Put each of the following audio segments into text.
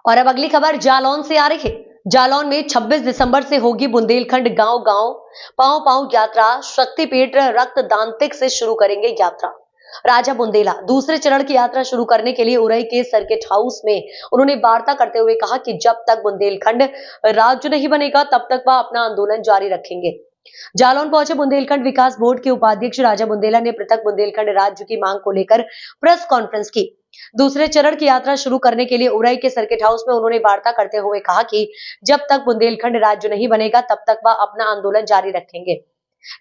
और अब अगली खबर जालौन से आ रही है। जालौन में 26 दिसंबर से होगी बुंदेलखंड गांव गांव पांव पांव यात्रा। शक्तिपीठ रक्तदांतिक से शुरू करेंगे यात्रा। राजा बुंदेला दूसरे चरण की यात्रा शुरू करने के लिए उरई के सर्किट हाउस में उन्होंने वार्ता करते हुए कहा कि जब तक बुंदेलखंड राज्य नहीं बनेगा तब तक वह अपना आंदोलन जारी रखेंगे। जालौन पहुंचे बुंदेलखंड विकास बोर्ड के उपाध्यक्ष राजा बुंदेला ने पृथक बुंदेलखंड राज्य की मांग को लेकर प्रेस कॉन्फ्रेंस की। दूसरे चरण की यात्रा शुरू करने के लिए उरई के सर्किट हाउस में उन्होंने वार्ता करते हुए कहा कि जब तक बुंदेलखंड राज्य नहीं बनेगा तब तक वह अपना आंदोलन जारी रखेंगे।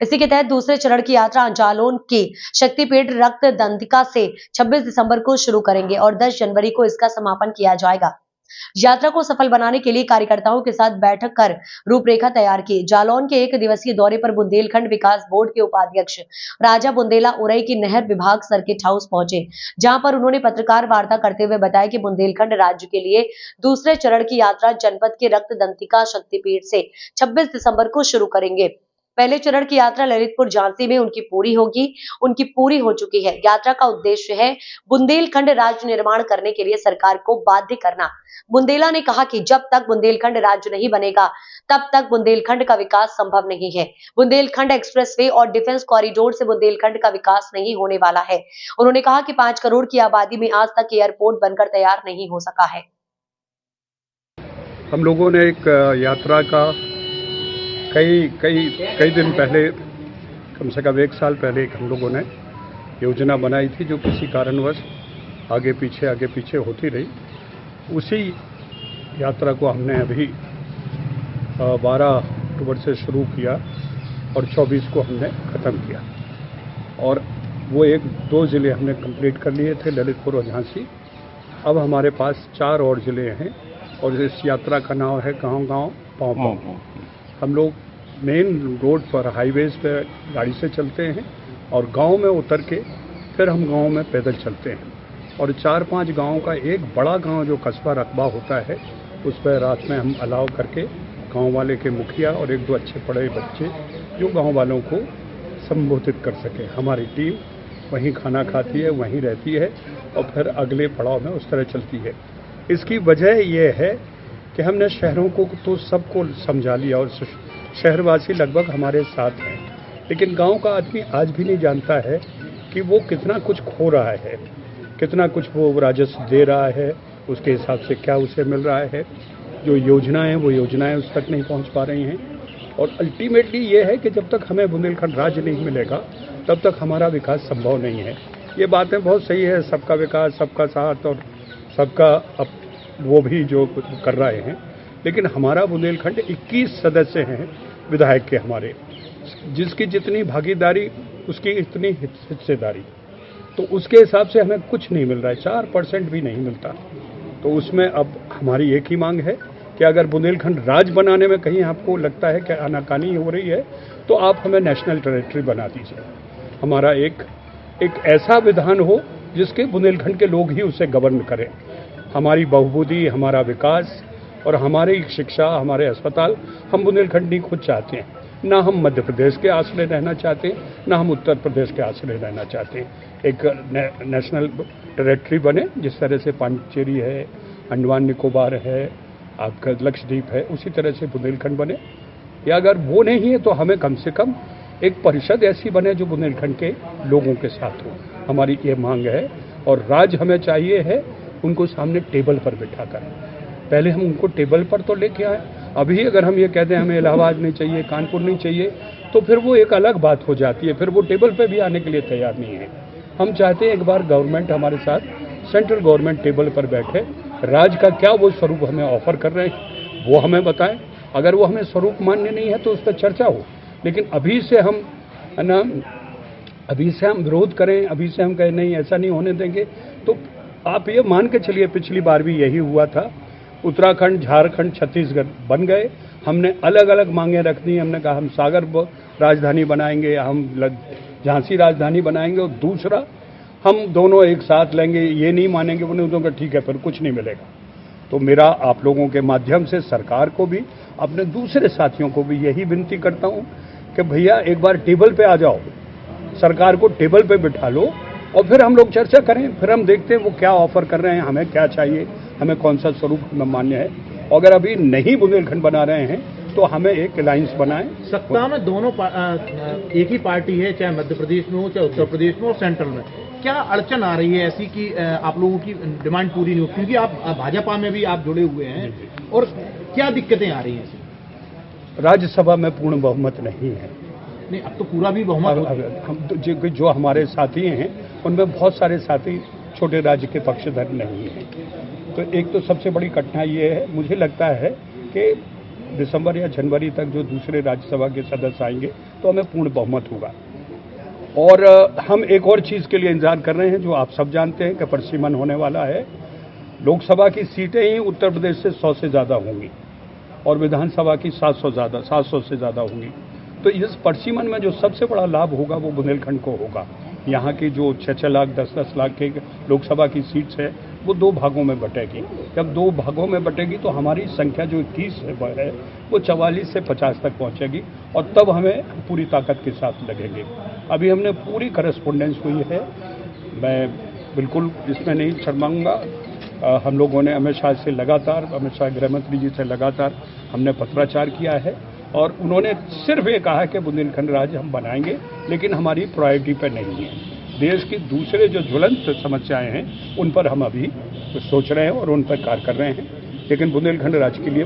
इसी के तहत दूसरे चरण की यात्रा जालौन की शक्तिपीठ रक्त दंतिका से 26 दिसंबर को शुरू करेंगे और 10 जनवरी को इसका समापन किया जाएगा। यात्रा को सफल बनाने के लिए कार्यकर्ताओं के साथ बैठक कर रूपरेखा तैयार की। जालौन के 1 दिवसीय दौरे पर बुंदेलखंड विकास बोर्ड के उपाध्यक्ष राजा बुंदेला उरई की नहर विभाग सर्किट हाउस पहुंचे, जहां पर उन्होंने पत्रकार वार्ता करते हुए बताया कि बुंदेलखंड राज्य के लिए दूसरे चरण की यात्रा जनपद के रक्त दंतिका शक्तिपीठ से 26 दिसंबर को शुरू करेंगे। पहले चरण की यात्रा ललितपुर झांसी में उनकी पूरी हो चुकी है। यात्रा का उद्देश्य है बुंदेलखंड राज्य निर्माण करने के लिए सरकार को बाध्य करना। बुंदेला ने कहा कि जब तक बुंदेलखंड राज्य नहीं बनेगा तब तक बुंदेलखंड का विकास संभव नहीं है। बुंदेलखंड एक्सप्रेसवे और डिफेंस कॉरिडोर से बुंदेलखंड का विकास नहीं होने वाला है। उन्होंने कहा कि 5 करोड़ की आबादी में आज तक एयरपोर्ट बनकर तैयार नहीं हो सका है। हम लोगों ने एक यात्रा का कई दिन पहले, कम से कम 1 साल पहले हम लोगों ने योजना बनाई थी, जो किसी कारणवश आगे पीछे होती रही। उसी यात्रा को हमने अभी 12 अक्टूबर से शुरू किया और 24 को हमने ख़त्म किया। और वो 1-2 ज़िले हमने कंप्लीट कर लिए थे, ललितपुर और झांसी। अब हमारे पास 4 और ज़िले हैं और इस यात्रा का नाम है गाँव गाँव पाँव पाँव। हम लोग मेन रोड पर, हाईवेज पे गाड़ी से चलते हैं और गांव में उतर के फिर हम गांव में पैदल चलते हैं। और 4-5 गांवों का एक बड़ा गांव जो कस्बा रकबा होता है, उस पर रात में हम अलाव करके गांव वाले के मुखिया और 1-2 अच्छे पढ़े बच्चे जो गांव वालों को संबोधित कर सके। हमारी टीम वहीं खाना खाती है, वहीं रहती है और फिर अगले पड़ाव में उस तरह चलती है। इसकी वजह यह है कि हमने शहरों को तो सबको समझा लिया और शहरवासी लगभग हमारे साथ हैं, लेकिन गांव का आदमी आज भी नहीं जानता है कि वो कितना कुछ खो रहा है, कितना कुछ वो राजस्व दे रहा है, उसके हिसाब से क्या उसे मिल रहा है। जो योजनाएं हैं वो योजनाएं उस तक नहीं पहुंच पा रही हैं। और अल्टीमेटली ये है कि जब तक हमें बुंदेलखंड राज्य नहीं मिलेगा तब तक हमारा विकास संभव नहीं है। ये बातें बहुत सही है, सबका विकास, सबका साथ और सबका वो भी जो कर रहे हैं, लेकिन हमारा बुंदेलखंड 21 सदस्य हैं विधायक के हमारे, जिसकी जितनी भागीदारी उसकी इतनी हिस्सेदारी, तो उसके हिसाब से हमें कुछ नहीं मिल रहा है, 4% भी नहीं मिलता। तो उसमें अब हमारी एक ही मांग है कि अगर बुंदेलखंड राज्य बनाने में कहीं आपको लगता है कि आनाकानी हो रही है तो आप हमें नेशनल टेरिटरी बना दीजिए। हमारा एक ऐसा विधान हो जिसके बुंदेलखंड के लोग ही उसे गवर्न करें। हमारी बहुबुद्धि, हमारा विकास और हमारी शिक्षा, हमारे अस्पताल हम बुंदेलखंड नहीं खुद चाहते हैं। ना हम मध्य प्रदेश के आश्रय रहना चाहते हैं, ना हम उत्तर प्रदेश के आश्रय रहना चाहते हैं। एक नेशनल टेरिटरी बने, जिस तरह से पांडिचेरी है, अंडमान निकोबार है, आपका लक्षद्वीप है, उसी तरह से बुंदेलखंड बने। या अगर वो नहीं है तो हमें कम से कम एक परिषद ऐसी बने जो बुंदेलखंड के लोगों के साथ हो। हमारी ये मांग है। और राज्य हमें चाहिए है उनको सामने टेबल पर बिठा कर। पहले हम उनको टेबल पर तो लेके आए। अभी अगर हम ये कहते हैं हमें इलाहाबाद नहीं चाहिए, कानपुर नहीं चाहिए, तो फिर वो एक अलग बात हो जाती है, फिर वो टेबल पे भी आने के लिए तैयार नहीं है। हम चाहते हैं एक बार गवर्नमेंट हमारे साथ, सेंट्रल गवर्नमेंट टेबल पर बैठे, राज्य का क्या वो स्वरूप हमें ऑफर कर रहे हैं वो हमें बताएं। अगर वो हमें स्वरूप मान्य नहीं है तो उस पर चर्चा हो, लेकिन अभी से हम विरोध करें, अभी से हम कहें नहीं ऐसा नहीं होने देंगे, तो आप ये मान के चलिए पिछली बार भी यही हुआ था। उत्तराखंड, झारखंड, छत्तीसगढ़ बन गए, हमने अलग अलग मांगे रख दी। हमने कहा हम सागर राजधानी बनाएंगे, हम झांसी राजधानी बनाएंगे, और दूसरा हम दोनों एक साथ लेंगे। ये नहीं मानेंगे, उन्हें उनका ठीक है, फिर कुछ नहीं मिलेगा। तो मेरा आप लोगों के माध्यम से सरकार को भी, अपने दूसरे साथियों को भी यही विनती करता हूं कि भैया एक बार टेबल पे आ जाओ, सरकार को टेबल पे बिठा लो और फिर हम लोग चर्चा करें। फिर हम देखते हैं वो क्या ऑफर कर रहे हैं, हमें क्या चाहिए, हमें कौन सा स्वरूप हमें मान्य है। अगर अभी नहीं बुंदेलखंड बना रहे हैं तो हमें एक अलायंस बनाएं। सत्ता में दोनों एक ही पार्टी है, चाहे मध्य प्रदेश में हो, चाहे उत्तर प्रदेश में हो, सेंट्रल में। क्या अड़चन आ रही है ऐसी कि आप लोगों की डिमांड पूरी नहीं हो, क्योंकि आप भाजपा में भी आप जुड़े हुए हैं, और क्या दिक्कतें आ रही हैं ऐसी? राज्यसभा में पूर्ण बहुमत नहीं है। नहीं, अब तो पूरा भी बहुमत हम जो हमारे साथी हैं उनमें बहुत सारे साथी छोटे राज्य के पक्षधर नहीं हैं। तो एक तो सबसे बड़ी कठिनाई ये है, मुझे लगता है कि दिसंबर या जनवरी तक जो दूसरे राज्यसभा के सदस्य आएंगे तो हमें पूर्ण बहुमत होगा। और हम एक और चीज़ के लिए इंतजार कर रहे हैं जो आप सब जानते हैं कि परिसीमन होने वाला है। लोकसभा की सीटें ही उत्तर प्रदेश से 100 से ज़्यादा होंगी और विधानसभा की 700 से ज़्यादा होंगी। तो इस परिसीमन में जो सबसे बड़ा लाभ होगा वो बुंदेलखंड को होगा। यहाँ की जो 6-6 लाख 10-10 लाख के लोकसभा की सीट्स है वो 2 भागों में बटेगी। जब 2 भागों में बटेगी तो हमारी संख्या जो 21 है वो 44 से 50 तक पहुँचेगी और तब हमें पूरी ताकत के साथ लगेंगे। अभी हमने पूरी करस्पॉन्डेंस हुई है, मैं बिल्कुल इसमें नहीं शर्माऊंगा। हम लोगों ने अमित शाह से लगातार, अमित शाह गृहमंत्री जी से लगातार हमने पत्राचार किया है और उन्होंने सिर्फ ये कहा कि बुंदेलखंड राज्य हम बनाएंगे, लेकिन हमारी प्रायोरिटी पर नहीं है। देश की दूसरे जो ज्वलंत समस्याएं हैं उन पर हम अभी सोच रहे हैं और उन पर कार्य कर रहे हैं, लेकिन बुंदेलखंड राज्य के लिए